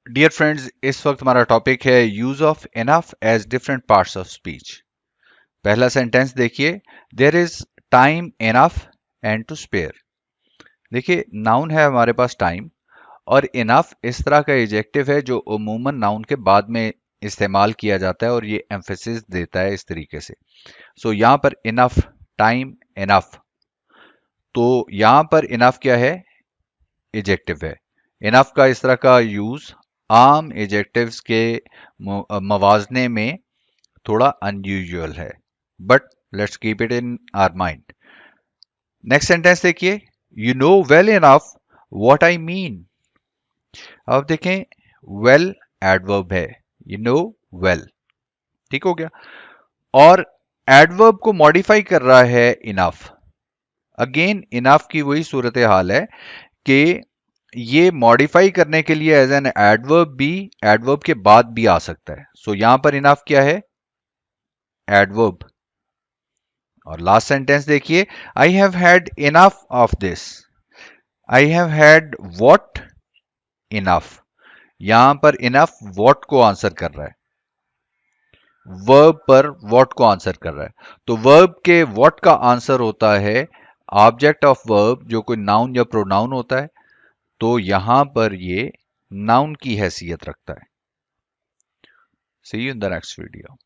Dear friends, इस वक्त हमारा टॉपिक है use of enough as different parts of speech. पहला सेंटेंस देखिए, there is time enough and to spare. देखिए, नाउन है हमारे पास टाइम, और इनफ इस तरह का एडजेक्टिव है जो अमूमन नाउन के बाद में इस्तेमाल किया जाता है और ये एम्फेसिस देता है इस तरीके से। सो यहाँ पर इनफ, टाइम, इनफ। तो यहाँ पर इनफ क्या है? एडजेक्टिव है। इनफ का इस तरह का यूज आम एडजेक्टिव्स के मवाजने में थोड़ा अनयूजुअल है, but let's keep it in our mind. Next sentence देखिए, you know well enough what I mean. अब देखें, वेल एडवर्ब है, यू नो वेल, ठीक हो गया। और एडवर्ब को मॉडिफाई कर रहा है इनफ। अगेन इनफ की वही सूरत हाल है कि ये मॉडिफाई करने के लिए एज एन एडवर्ब भी एडवर्ब के बाद भी आ सकता है। सो यहां पर इनफ क्या है? एडवर्ब। और लास्ट सेंटेंस देखिए, I have had enough of this. I have had what? Enough. यहां पर इनफ व्हाट को आंसर कर रहा है, वर्ब पर व्हाट को आंसर कर रहा है। तो वर्ब के व्हाट का आंसर होता है ऑब्जेक्ट ऑफ वर्ब, जो कोई नाउन या प्रोनाउन होता है। तो यहां पर ये नाउन की हैसियत रखता है। See you in the next video.